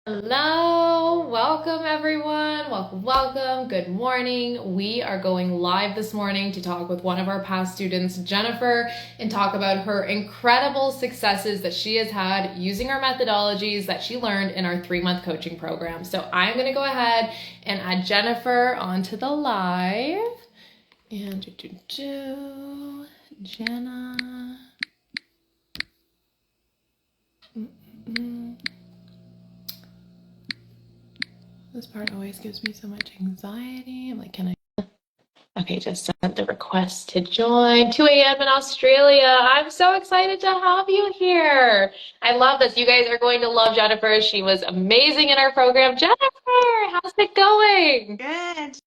Hello, welcome everyone. Welcome. Good morning. We are going live this morning to talk with one of our past students, Jennifer, and talk about her incredible successes that she has had using our methodologies that she learned in our 3-month coaching program. So I'm going to go ahead and add Jennifer onto the live. And Jenna. This part always gives me so much anxiety. I'm like, can I? Okay, just sent the request to join. 2 a.m. in Australia. I'm so excited to have you here. I love this. You guys are going to love Jennifer. She was amazing in our program. Jennifer, how's it going? Good.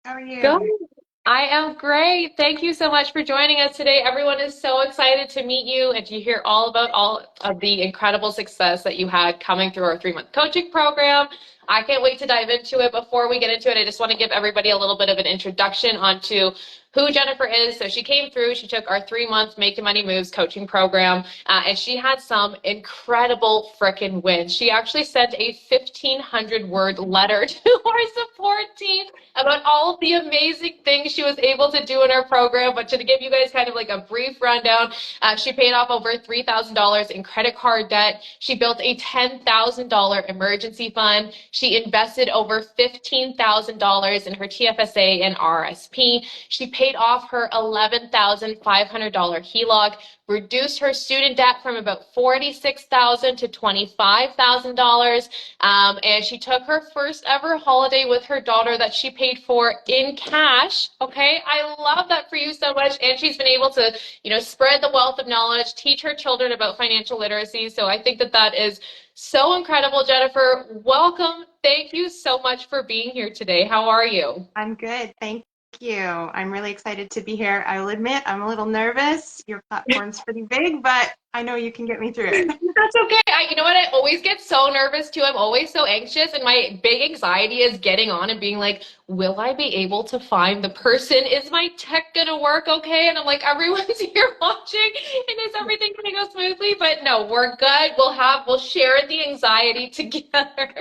How are Good. you? I am great. Thank you so much for joining us today. Everyone is so excited to meet you and to hear all about all of the incredible success that you had coming through our 3-month coaching program. I can't wait to dive into it. Before we get into it, I just want to give everybody a little bit of an introduction onto who Jennifer is. So she came through, she took our 3-month Makin Money Moves coaching program, and she had some incredible frickin' wins. She actually sent a 1,500-word letter to our support team about all of the amazing things she was able to do in our program. But to give you guys kind of like a brief rundown, she paid off over $3,000 in credit card debt. She built a $10,000 emergency fund. She invested over $15,000 in her TFSA and RRSP. She paid off her $11,500 HELOC, reduced her student debt from about $46,000 to $25,000. And she took her first ever holiday with her daughter that she paid for in cash. Okay, I love that for you so much. And she's been able to, spread the wealth of knowledge, teach her children about financial literacy. So I think that that is so incredible, Jennifer. Welcome. Thank you so much for being here today. How are you? I'm good. Thank you. I'm really excited to be here. I will admit I'm a little nervous. Your platform's pretty big, but I know you can get me through it. That's okay. You know what? I always get so nervous too. I'm always so anxious, and my big anxiety is getting on and being like, will I be able to find the person? Is my tech gonna work okay? And I'm like, everyone's here watching, and is everything gonna go smoothly? But no, we're good. We'll share the anxiety together.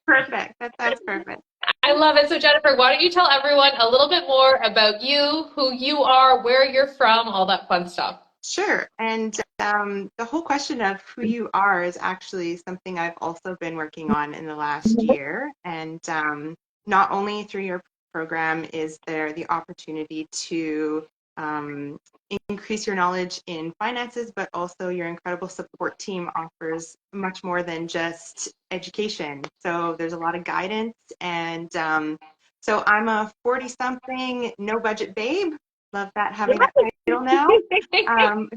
Perfect. That sounds perfect. I love it. So Jennifer, why don't you tell everyone a little bit more about you, who you are, where you're from, all that fun stuff. Sure. And the whole question of who you are is actually something I've also been working on in the last year. And not only through your program is there the opportunity to um, increase your knowledge in finances, but also your incredible support team offers much more than just education. So there's a lot of guidance. And so I'm a 40-something, no budget babe. Love that, having that title now,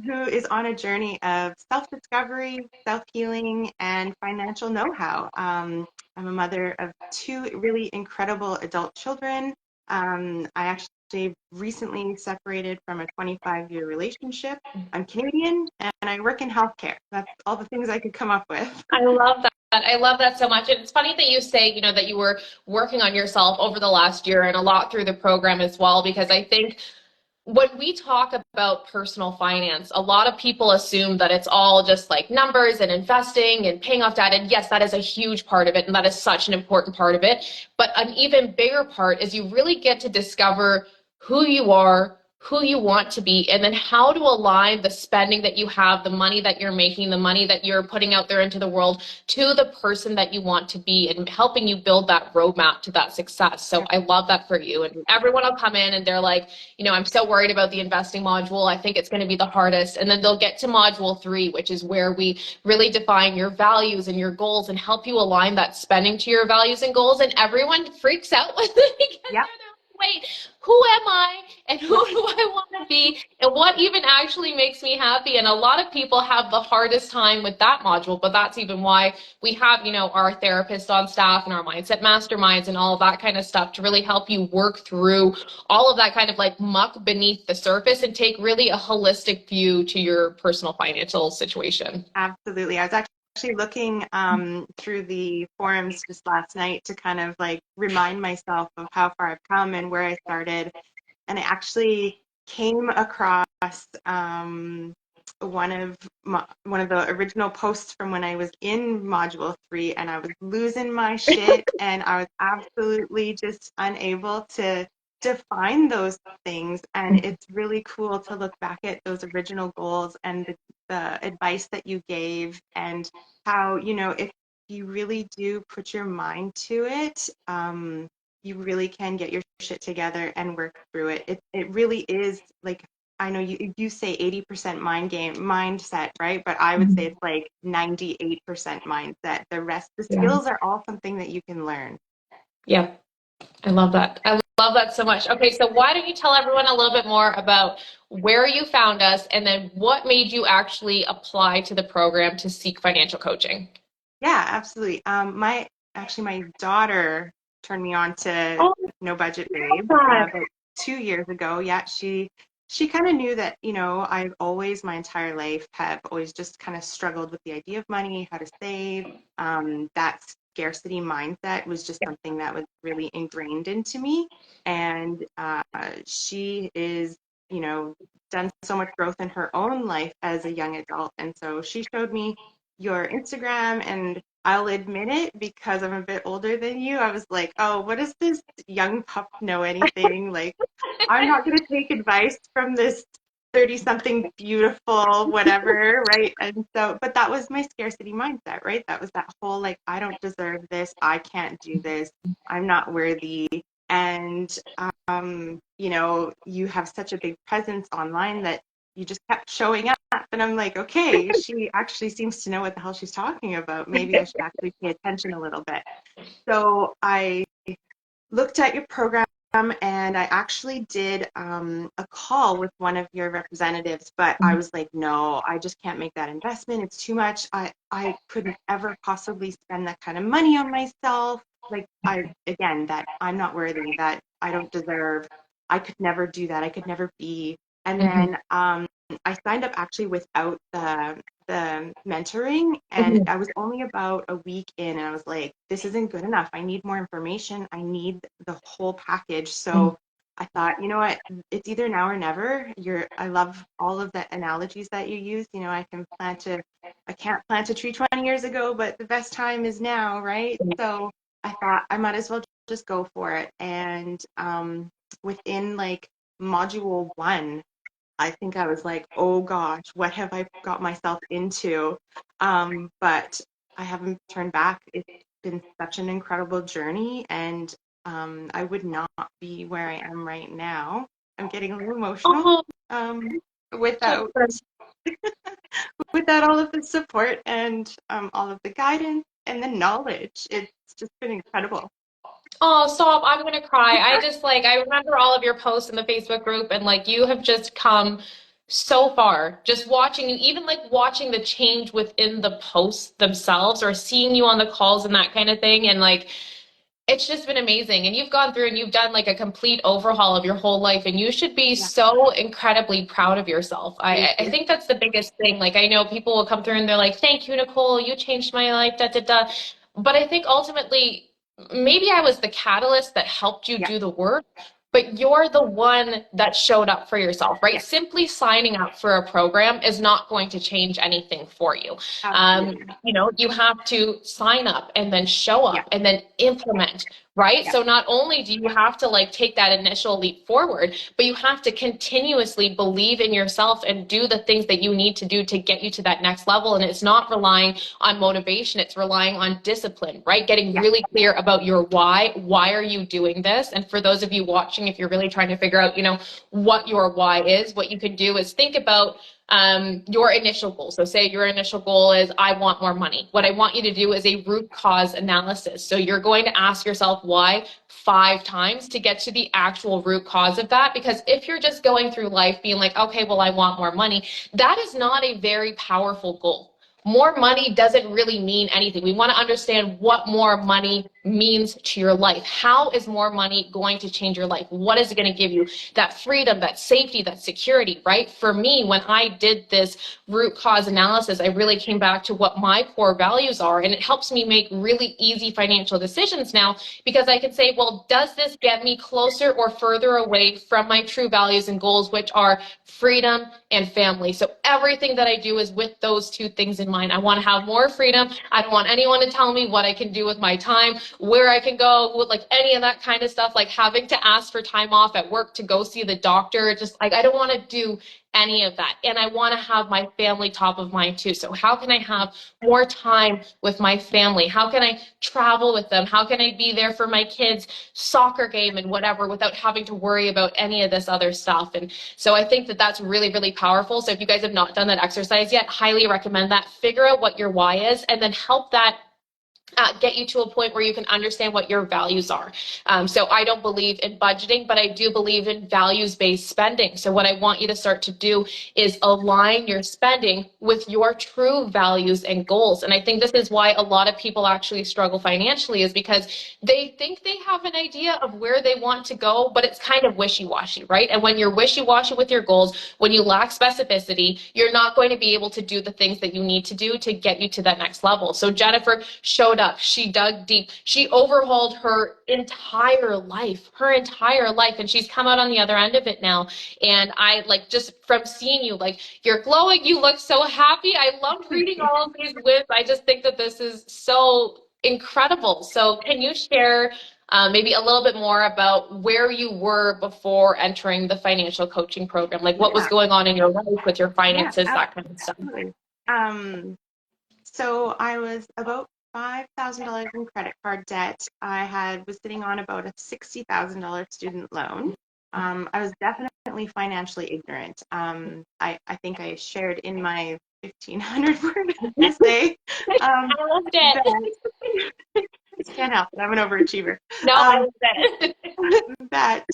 who is on a journey of self-discovery, self-healing, and financial know-how. I'm a mother of 2 really incredible adult children. I actually recently separated from a 25-year relationship. I'm Canadian, and I work in healthcare. That's all the things I could come up with. I love that. I love that so much. And it's funny that you say, that you were working on yourself over the last year and a lot through the program as well, because I think when we talk about personal finance, a lot of people assume that it's all just like numbers and investing and paying off debt. And yes, that is a huge part of it. And that is such an important part of it. But an even bigger part is you really get to discover who you are, who you want to be, and then how to align the spending that you have, the money that you're making, the money that you're putting out there into the world to the person that you want to be and helping you build that roadmap to that success. So I love that for you. And everyone will come in and they're like, I'm so worried about the investing module. I think it's going to be the hardest. And then they'll get to module 3, which is where we really define your values and your goals and help you align that spending to your values and goals. And everyone freaks out when they get there. Yep. Wait, who am I and who do I want to be and what even actually makes me happy? And a lot of people have the hardest time with that module, but that's even why we have, our therapists on staff and our mindset masterminds and all of that kind of stuff to really help you work through all of that kind of like muck beneath the surface and take really a holistic view to your personal financial situation. Absolutely. I was actually looking through the forums just last night to kind of like remind myself of how far I've come and where I started. And I actually came across one of the original posts from when I was in module 3, and I was losing my shit, and I was absolutely just unable to define those things. And it's really cool to look back at those original goals and the advice that you gave, and how, if you really do put your mind to it, you really can get your shit together and work through it. It really is like, I know you say 80% mindset, right? But I would say it's like 98% mindset. The rest, the Yeah. skills are all something that you can learn. Yeah. I love that. I love that so much. Okay, so why don't you tell everyone a little bit more about where you found us and then what made you actually apply to the program to seek financial coaching? Yeah, absolutely. My daughter turned me on to Oh, No Budget I love Babe that. about 2 years ago. Yeah, she kind of knew that, I've always, my entire life, have always just kind of struggled with the idea of money, how to save. That scarcity mindset was just something that was really ingrained into me. And she is, done so much growth in her own life as a young adult. And so she showed me your Instagram, and I'll admit it, because I'm a bit older than you. I was like, oh, what does this young pup know anything? Like, I'm not going to take advice from this 30 something beautiful, whatever, right? And so, but that was my scarcity mindset, right? That was that whole, like, I don't deserve this. I can't do this. I'm not worthy. And, you have such a big presence online that you just kept showing up. And I'm like, okay, she actually seems to know what the hell she's talking about. Maybe I should actually pay attention a little bit. So I looked at your program, and I actually did a call with one of your representatives, but I was like, no, I just can't make that investment. It's too much. I couldn't ever possibly spend that kind of money on myself. Like, again, that I'm not worthy, that I don't deserve. I could never do that. I could never be. And Mhm. then I signed up actually without the mentoring, and Mhm. I was only about a week in, and I was like, this isn't good enough. I need more information. I need the whole package. So I thought, you know what, it's either now or never. I love all of the analogies that you use. I can't plant a tree 20 years ago, but the best time is now, right? So I thought I might as well just go for it. And within like module 1, I think I was like, oh gosh, what have I got myself into? But I haven't turned back. It's been such an incredible journey, and I would not be where I am right now. I'm getting a little emotional, Oh, um, so without good. without all of the support and all of the guidance and the knowledge. It's just been incredible. Oh, stop. I'm gonna cry. I remember all of your posts in the Facebook group, and like you have just come so far. Just watching you, even like watching the change within the posts themselves or seeing you on the calls and that kind of thing. And like it's just been amazing. And you've gone through and you've done like a complete overhaul of your whole life, and you should be Yeah, so incredibly proud of yourself. thank I you. think that's the biggest thing. Like I know people will come through and they're like, "Thank you, Nicole. You changed my life." Da da da. But I think ultimately, maybe I was the catalyst that helped you Yeah, do the work. But you're the one that showed up for yourself, right? yeah, Simply signing up for a program is not going to change anything for you. absolutely. You have to sign up and then show Yeah, up and then implement, right? yeah, So not only do you have to like take that initial leap forward, but you have to continuously believe in yourself and do the things that you need to do to get you to that next level. And it's not relying on motivation, it's relying on discipline, right? Getting yeah, really clear about your why. Why are you doing this? And for those of you watching, if you're really trying to figure out, what your why is, what you can do is think about your initial goal. So say your initial goal is, I want more money. What I want you to do is a root cause analysis. So you're going to ask yourself why 5 times to get to the actual root cause of that. Because if you're just going through life being like, okay, well, I want more money, that is not a very powerful goal. More money doesn't really mean anything. We want to understand what more money means to your life. How is more money going to change your life? What is it going to give you? That freedom, that safety, that security, right? For me, when I did this root cause analysis, I really came back to what my core values are, and it helps me make really easy financial decisions now, because I can say, well, does this get me closer or further away from my true values and goals, which are freedom and family? So everything that I do is with those two things in mind. I want to have more freedom. I don't want anyone to tell me what I can do with my time, where I can go, like any of that kind of stuff, like having to ask for time off at work to go see the doctor. Just like, I don't want to do any of that. And I want to have my family top of mind too. So how can I have more time with my family? How can I travel with them? How can I be there for my kids' soccer game and whatever without having to worry about any of this other stuff? And so I think that that's really, really powerful. So if you guys have not done that exercise yet, highly recommend that. Figure out what your why is, and then help that get you to a point where you can understand what your values are. So I don't believe in budgeting, but I do believe in values-based spending. So what I want you to start to do is align your spending with your true values and goals. And I think this is why a lot of people actually struggle financially, is because they think they have an idea of where they want to go, but it's kind of wishy-washy, right? And when you're wishy-washy with your goals, when you lack specificity, you're not going to be able to do the things that you need to do to get you to that next level. So Jennifer showed up, she dug deep, she overhauled her entire life, and she's come out on the other end of it now. And I, like, just from seeing you, like, you're glowing, you look so happy. I loved reading all of these wins. I just think that this is so incredible. So can you share maybe a little bit more about where you were before entering the financial coaching program? Like, what was going on in your life with your finances, that kind of stuff? So I was about $5,000 in credit card debt. Was sitting on about a $60,000 student loan. I was definitely financially ignorant. I think I shared in my 1,500 word essay. I loved it. I can't help it. I'm an overachiever. No, I loved it. That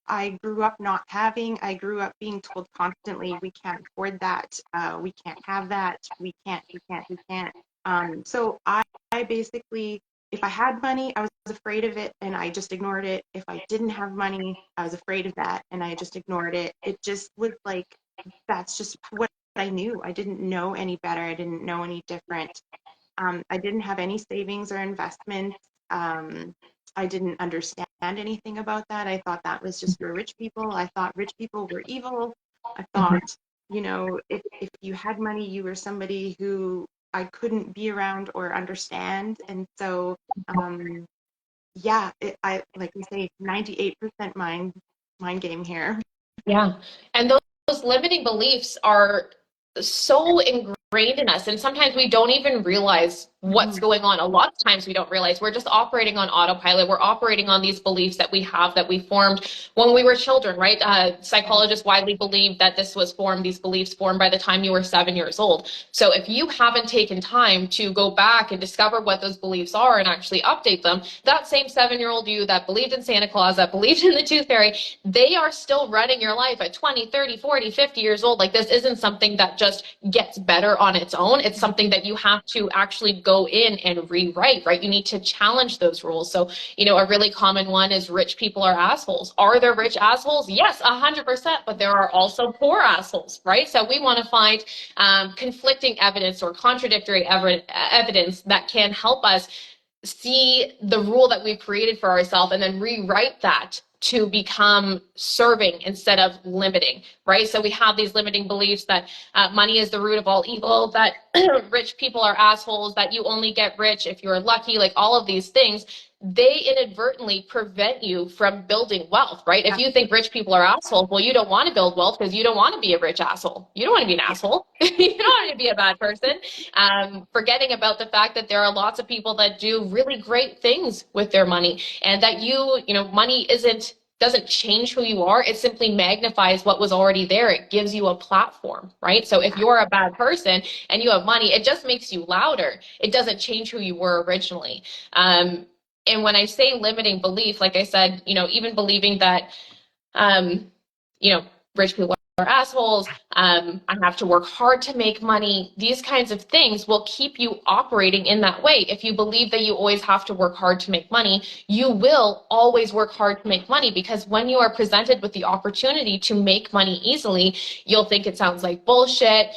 I grew up not having. I grew up being told constantly, we can't afford that, we can't have that, we can't. So I basically, if I had money, I was afraid of it and I just ignored it. If I didn't have money, I was afraid of that and I just ignored it. It just was like, that's just what I knew. I didn't know any better. I didn't know any different. I didn't have any savings or investments. I didn't understand anything about that. I thought that was just for rich people. I thought rich people were evil. I thought, if you had money, you were somebody who I couldn't be around or understand. And so, I like we say, 98% mind game here. Yeah. And those limiting beliefs are so ingrained in us. And sometimes we don't even realize what's going on. A lot of times we don't realize we're just operating on autopilot. We're operating on these beliefs that we have, that we formed when we were children, right? Psychologists widely believe that these beliefs formed by the time you were 7 years old. So if you haven't taken time to go back and discover what those beliefs are and actually update them, that same 7-year-old you that believed in Santa Claus, that believed in the tooth fairy, they are still running your life at 20, 30, 40, 50 years old. Like, this isn't something that just gets better on its own. It's something that you have to actually go in and rewrite, right? You need to challenge those rules. So, a really common one is rich people are assholes. Are there rich assholes? Yes, 100%, but there are also poor assholes, right? So we want to find conflicting evidence or contradictory evidence that can help us see the rule that we've created for ourselves and then rewrite that to become serving instead of limiting, right? So we have these limiting beliefs that money is the root of all evil, that rich people are assholes, that you only get rich if you're lucky, like all of these things. They inadvertently prevent you from building wealth, right? If you think rich people are assholes, well, you don't want to build wealth because you don't want to be a rich asshole. You don't want to be an asshole. You don't want to be a bad person. Forgetting about the fact that there are lots of people that do really great things with their money, and that money doesn't change who you are. It simply magnifies what was already there. It gives you a platform, right? So if you're a bad person and you have money, it just makes you louder. It doesn't change who you were originally. And when I say limiting belief, like I said, even believing that, rich people are assholes. I have to work hard to make money. These kinds of things will keep you operating in that way. If you believe that you always have to work hard to make money, you will always work hard to make money, because when you are presented with the opportunity to make money easily, you'll think it sounds like bullshit.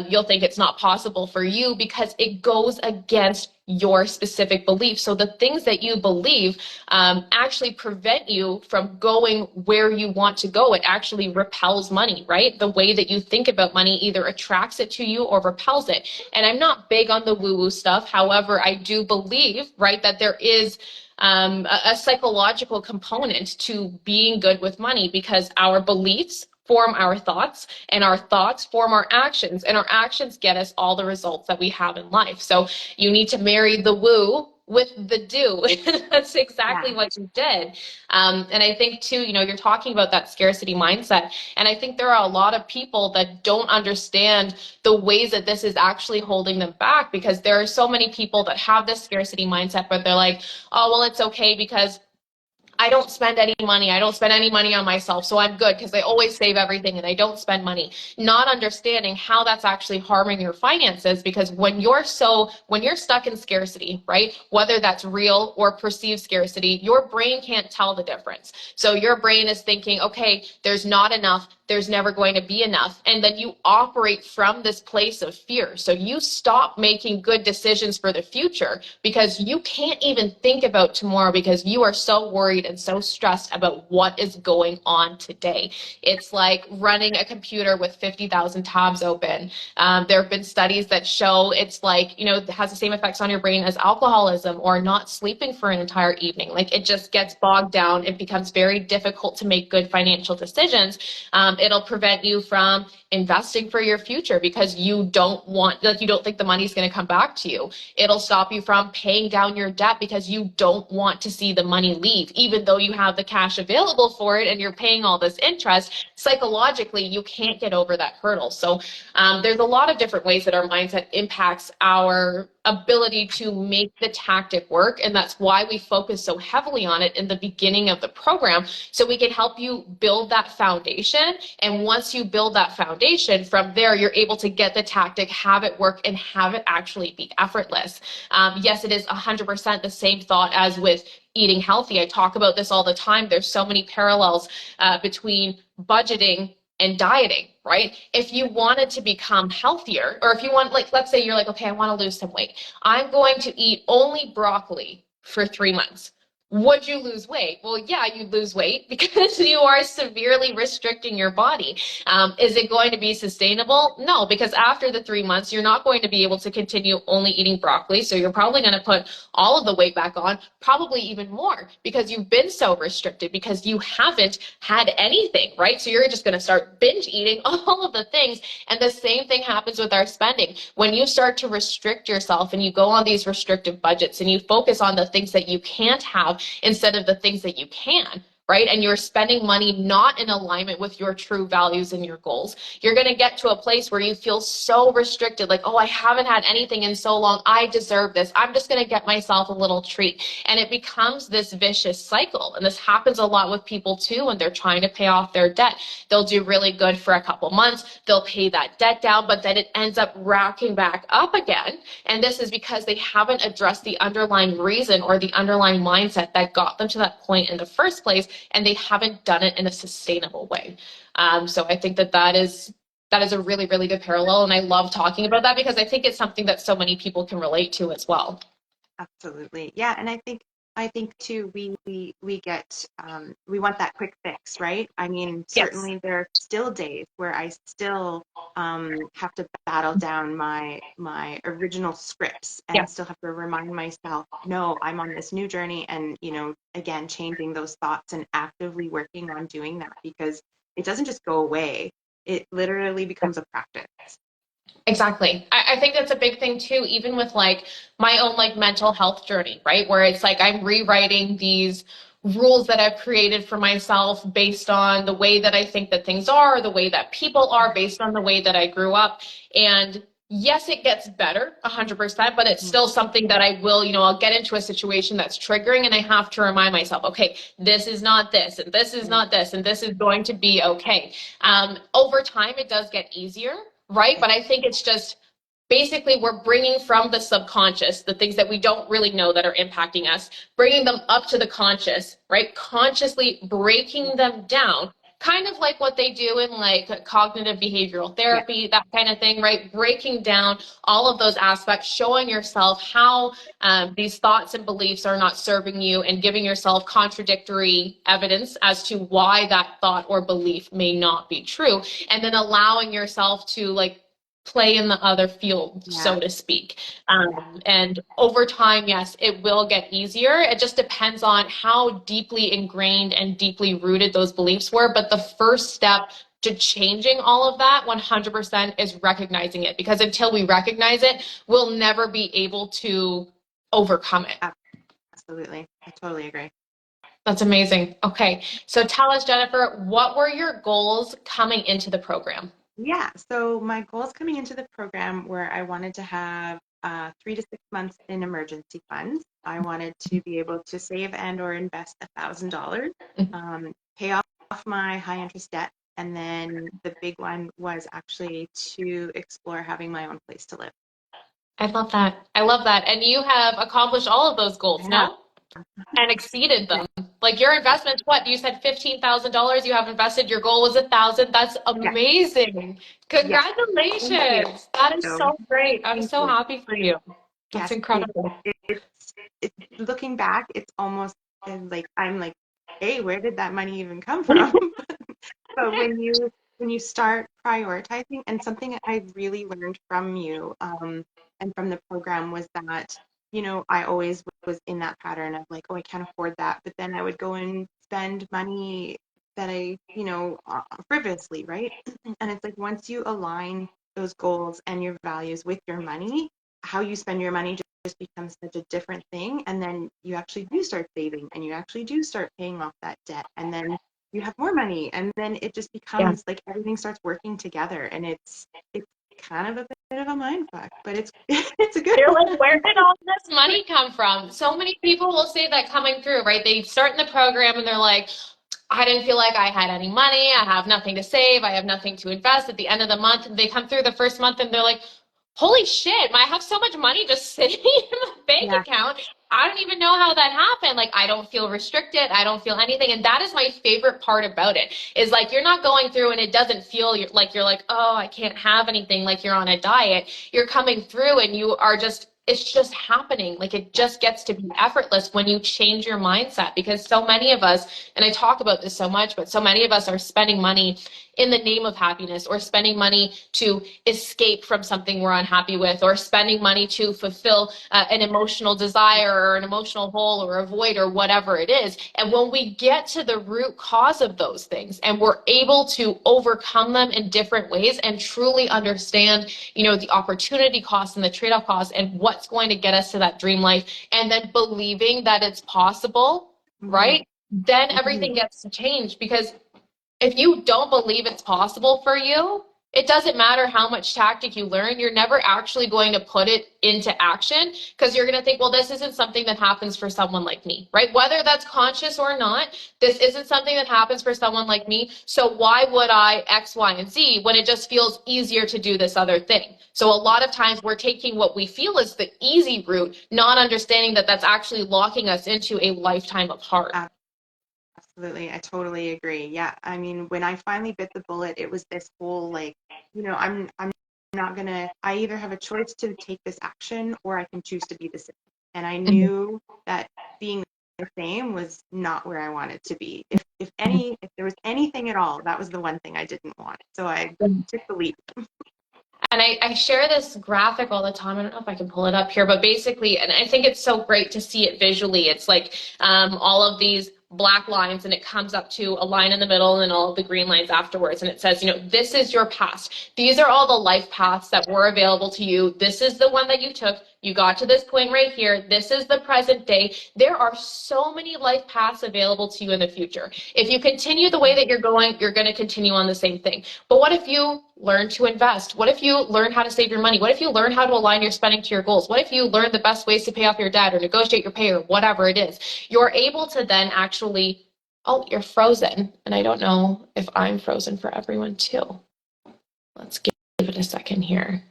You'll think it's not possible for you because it goes against your specific beliefs. So the things that you believe actually prevent you from going where you want to go. It actually repels money, right? The way that you think about money either attracts it to you or repels it. And I'm not big on the woo-woo stuff. However, I do believe, right, that there is a psychological component to being good with money, because our beliefs form our thoughts, and our thoughts form our actions, and our actions get us all the results that we have in life. So you need to marry the woo with the do. That's exactly what you did. And I think too, you're talking about that scarcity mindset. And I think there are a lot of people that don't understand the ways that this is actually holding them back, because there are so many people that have this scarcity mindset, but they're like, oh, well, it's okay because I don't spend any money. I don't spend any money on myself, so I'm good because I always save everything and I don't spend money. Not understanding how that's actually harming your finances, because when you're stuck in scarcity, right? Whether that's real or perceived scarcity, your brain can't tell the difference. So your brain is thinking, okay, there's not enough, there's never going to be enough. And then you operate from this place of fear. So you stop making good decisions for the future because you can't even think about tomorrow, because you are so worried and so stressed about what is going on today. It's like running a computer with 50,000 tabs open. There have been studies that show it's like, it has the same effects on your brain as alcoholism or not sleeping for an entire evening. Like, it just gets bogged down. It becomes very difficult to make good financial decisions. It'll prevent you from investing for your future because you don't think the money's going to come back to you. It'll stop you from paying down your debt because you don't want to see the money leave, even though you have the cash available for it and you're paying all this interest. Psychologically, you can't get over that hurdle. So there's a lot of different ways that our mindset impacts our ability to make the tactic work. And that's why we focus so heavily on it in the beginning of the program, so we can help you build that foundation. And once you build that foundation, from there, you're able to get the tactic, have it work, and have it actually be effortless. Yes, it is 100% the same thought as with eating healthy. I talk about this all the time. There's so many parallels between budgeting and dieting, right? If you wanted to become healthier, or if you want, like, let's say you're like, okay, I want to lose some weight. I'm going to eat only broccoli for 3 months. Would you lose weight? Well, yeah, you'd lose weight because you are severely restricting your body. Is it going to be sustainable? No, because after the 3 months, you're not going to be able to continue only eating broccoli. So you're probably going to put all of the weight back on, probably even more, because you've been so restricted, because you haven't had anything, right? So you're just going to start binge eating all of the things. And the same thing happens with our spending. When you start to restrict yourself and you go on these restrictive budgets and you focus on the things that you can't have instead of the things that you can, right? And you're spending money not in alignment with your true values and your goals, you're going to get to a place where you feel so restricted, like, oh, I haven't had anything in so long. I deserve this. I'm just going to get myself a little treat. And it becomes this vicious cycle. And this happens a lot with people too when they're trying to pay off their debt. They'll do really good for a couple months. They'll pay that debt down, but then it ends up racking back up again. And this is because they haven't addressed the underlying reason or the underlying mindset that got them to that point in the first place, and they haven't done it in a sustainable way. So I think that is a really, really good parallel. And I love talking about that because I think it's something that so many people can relate to as well. Absolutely. Yeah. And I think too, we get, we want that quick fix, right? I mean, certainly Yes. there are still days where I still have to battle down my original scripts and Yeah. still have to remind myself, no, I'm on this new journey. And, again, changing those thoughts and actively working on doing that, because it doesn't just go away. It literally becomes a practice. Exactly. I think that's a big thing too, even with like my own like mental health journey, right? Where it's like I'm rewriting these rules that I've created for myself based on the way that I think that things are, the way that people are, based on the way that I grew up. And yes, it gets better 100%, but it's still something that I will, I'll get into a situation that's triggering and I have to remind myself, okay, this is not this, and this is not this, and this is going to be okay. Over time, it does get easier, right? But I think it's just basically we're bringing from the subconscious the things that we don't really know that are impacting us, bringing them up to the conscious, right? Consciously breaking them down, kind of like what they do in like cognitive behavioral therapy, that kind of thing, right? Breaking down all of those aspects, showing yourself how these thoughts and beliefs are not serving you, and giving yourself contradictory evidence as to why that thought or belief may not be true, and then allowing yourself to like play in the other field, so to speak. And over time, yes, it will get easier. It just depends on how deeply ingrained and deeply rooted those beliefs were. But the first step to changing all of that 100% is recognizing it, because until we recognize it, we'll never be able to overcome it. Absolutely. I totally agree. That's amazing. Okay. So tell us, Jennifer, what were your goals coming into the program? Yeah, so my goals coming into the program were I wanted to have 3 to 6 months in emergency funds. I wanted to be able to save and or invest $1,000, pay off my high interest debt, and then the big one was actually to explore having my own place to live. I love that. I love that. And you have accomplished all of those goals, no? And exceeded them. Like your investment, what you said, $15,000 you have invested, your goal was 1,000. That's amazing. Congratulations. Yes. That is so great. I'm so happy for you. That's Yes, incredible. it's looking back, it's almost like I'm like, hey, where did that money even come from? But when you start prioritizing, and something I really learned from you and from the program was that, I always was in that pattern of like, oh, I can't afford that. But then I would go and spend money that I, frivolously, right? And it's like once you align those goals and your values with your money, how you spend your money just becomes such a different thing. And then you actually do start saving, and you actually do start paying off that debt. And then you have more money, and then it just becomes like everything starts working together, and it's kind of a bit of a mind fuck, but it's it's a good You're one. like, where did all this money come from? So many people will say that coming through, right? They start in the program and they're like, I didn't feel like I had any money. I have nothing to save. I have nothing to invest at the end of the month. And they come through the first month and they're like, holy shit, I have so much money just sitting in my bank account. I don't even know how that happened. Like, I don't feel restricted. I don't feel anything. And that is my favorite part about it, is like, you're not going through and it doesn't feel like you're like, oh, I can't have anything, like you're on a diet. You're coming through and you are just, it's just happening. Like, it just gets to be effortless when you change your mindset, because so many of us, and I talk about this so much, but so many of us are spending money in the name of happiness, or spending money to escape from something we're unhappy with, or spending money to fulfill an emotional desire or an emotional hole or a void or whatever it is. And when we get to the root cause of those things and we're able to overcome them in different ways and truly understand, the opportunity cost and the trade-off cost and what's going to get us to that dream life, and then believing that it's possible, right? Then everything gets to change, because if you don't believe it's possible for you, it doesn't matter how much tactic you learn, you're never actually going to put it into action, because you're going to think, well, this isn't something that happens for someone like me, right? Whether that's conscious or not, this isn't something that happens for someone like me. So why would I X, Y, and Z when it just feels easier to do this other thing? So a lot of times we're taking what we feel is the easy route, not understanding that that's actually locking us into a lifetime of harm. Absolutely. I totally agree. Yeah. I mean, when I finally bit the bullet, it was this whole like, I'm not gonna, I either have a choice to take this action or I can choose to be the same. And I knew that being the same was not where I wanted to be. If there was anything at all, that was the one thing I didn't want. So I took the leap. And I share this graphic all the time. I don't know if I can pull it up here, but basically, and I think it's so great to see it visually. It's like all of these black lines, and it comes up to a line in the middle and all of the green lines afterwards. And it says, this is your past. These are all the life paths that were available to you. This is the one that you took. You got to this point right here. This is the present day. There are so many life paths available to you in the future. If you continue the way that you're going to continue on the same thing. But what if you learn to invest? What if you learn how to save your money? What if you learn how to align your spending to your goals? What if you learn the best ways to pay off your debt or negotiate your pay or whatever it is? You're able to then actually, oh, you're frozen. And I don't know if I'm frozen for everyone too. Let's give it a second here.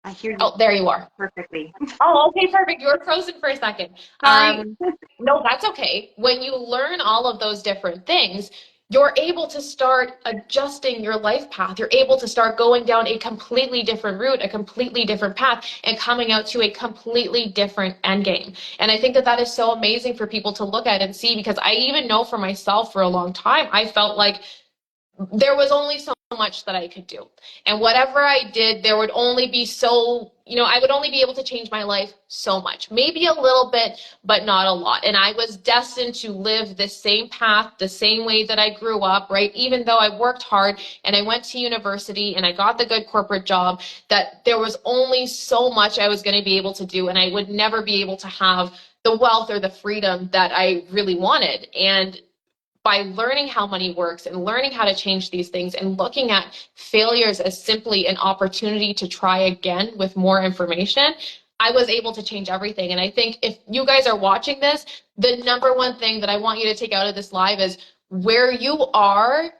I hear you. Oh, there you are. Perfectly. Oh, okay, perfect. You were frozen for a second. Sorry. No, that's okay. When you learn all of those different things, you're able to start adjusting your life path. You're able to start going down a completely different route, a completely different path, and coming out to a completely different end game. And I think that that is so amazing for people to look at and see, because I even know for myself for a long time, I felt like there was only so much that I could do. And whatever I did, there would only be so, I would only be able to change my life so much, maybe a little bit, but not a lot. And I was destined to live the same path, the same way that I grew up, right? Even though I worked hard and I went to university and I got the good corporate job, that there was only so much I was going to be able to do. And I would never be able to have the wealth or the freedom that I really wanted. And by learning how money works and learning how to change these things and looking at failures as simply an opportunity to try again with more information, I was able to change everything. And I think if you guys are watching this, the number one thing that I want you to take out of this live is where you are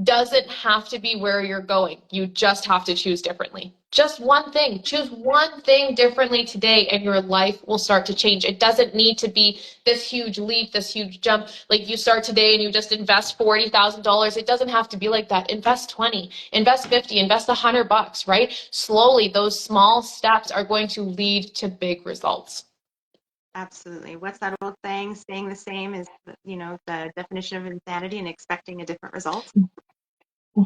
doesn't have to be where you're going. You just have to choose differently. Just one thing. Choose one thing differently today and your life will start to change. It doesn't need to be this huge leap, this huge jump. Like you start today and you just invest $40,000. It doesn't have to be like that. Invest 20, invest 50, invest $100, right? Slowly, those small steps are going to lead to big results. Absolutely. What's that old saying? Staying the same is, the definition of insanity and expecting a different result.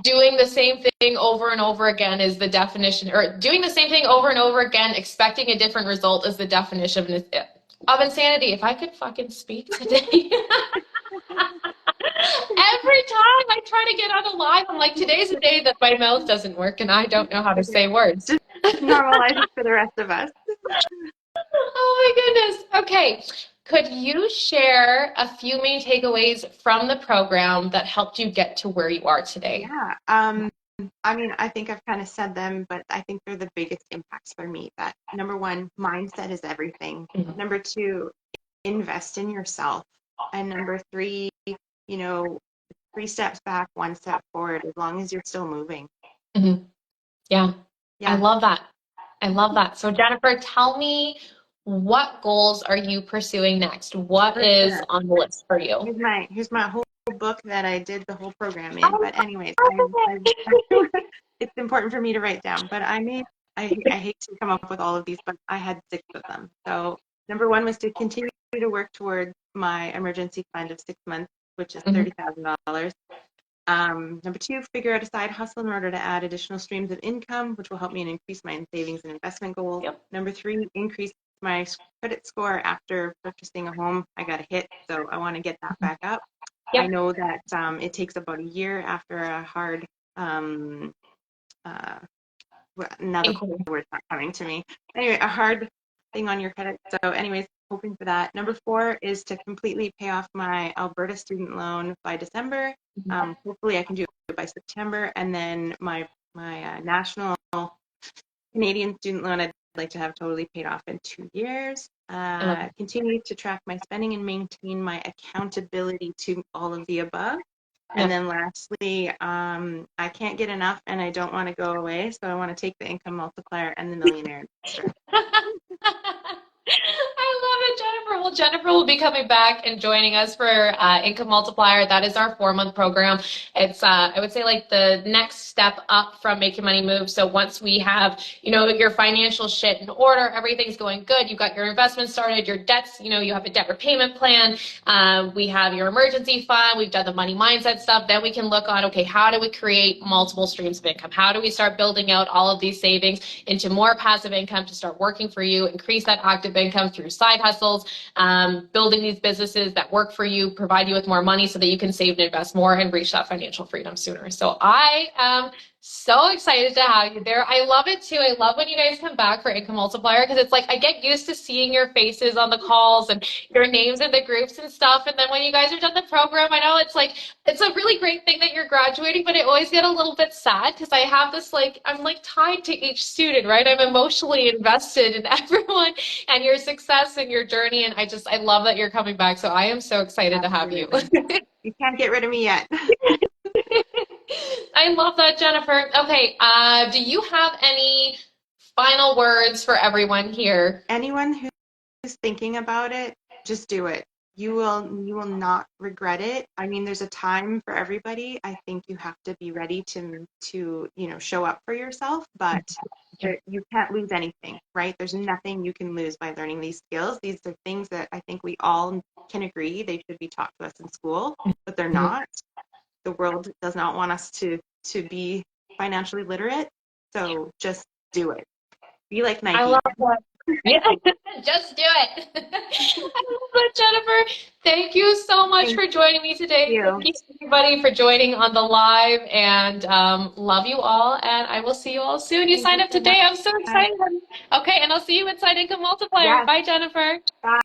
Doing the same thing over and over again is the definition, or doing the same thing over and over again, expecting a different result is the definition of insanity. If I could fucking speak today. Every time I try to get on a live, I'm like, today's a day that my mouth doesn't work and I don't know how to say words. Just normalize it for the rest of us. Oh my goodness. Okay. Could you share a few main takeaways from the program that helped you get to where you are today? Yeah. I think I've kind of said them, but I think they're the biggest impacts for me. That number one, mindset is everything. Mhm. Number two, invest in yourself. And number three, 3 steps back, 1 step forward, as long as you're still moving. Mm-hmm. Yeah. Yeah. I love that. I love that. So Jennifer, tell me, what goals are you pursuing next? What is on the list for you? Here's my whole book that I did the whole program in. Oh, But anyways, it's important for me to write down. But I hate to come up with all of these, but I had 6 of them. So number one was to continue to work towards my emergency fund of 6 months, which is $30,000. Number two, figure out a side hustle in order to add additional streams of income, which will help me increase my savings and investment goals. Yep. Number three, increase my credit score after purchasing a home. I got a hit, so I want to get that back up. Yep. I know that it takes about a year after a hard, another word's not coming to me. Anyway, a hard thing on your credit. So anyways, hoping for that. Number four is to completely pay off my Alberta student loan by December. Hopefully I can do it by September. And then my national Canadian student loan, I'd like to have totally paid off in 2 years. Continue to track my spending and maintain my accountability to all of the above. And then lastly, I can't get enough and I don't want to go away. So I want to take the income multiplier and the millionaire investor. I love it, Jennifer. Well, Jennifer will be coming back and joining us for Income Multiplier. That is our 4-month program. It's, I would say, like the next step up from Making Money Move. So once we have, your financial shit in order, everything's going good, you've got your investments started, your debts, you have a debt repayment plan, we have your emergency fund, we've done the money mindset stuff, then we can look on, okay, how do we create multiple streams of income? How do we start building out all of these savings into more passive income to start working for you, increase that active income through side hustles, building these businesses that work for you, provide you with more money so that you can save and invest more and reach that financial freedom sooner. So I am So excited to have you there. I love it too. I love when you guys come back for Income Multiplier because it's like I get used to seeing your faces on the calls and your names in the groups and stuff. And then when you guys are done the program, I know it's like it's a really great thing that you're graduating, but I always get a little bit sad because I have this like I'm like tied to each student, right? I'm emotionally invested in everyone and your success and your journey. And I love that you're coming back. So I am so excited to have you. Absolutely. You can't get rid of me yet. I love that, Jennifer. Okay, do you have any final words for everyone here? Anyone who's thinking about it, just do it. You will not regret it. I mean, there's a time for everybody. I think you have to be ready to show up for yourself, but you can't lose anything, right? There's nothing you can lose by learning these skills. These are things that I think we all can agree they should be taught to us in school, but they're not. The world does not want us to be financially literate. So just do it. Be like I Nike. love that. Yeah, just do it. I love that, Jennifer. Thank you so much Thank for joining me today. you. Thank you, everybody, for joining on the live, and love you all. And I will see you all soon. You Thank signed you up so much. today. I'm so excited. Okay, and I'll see you inside Income Multiplier. Yes. Bye, Jennifer. Bye.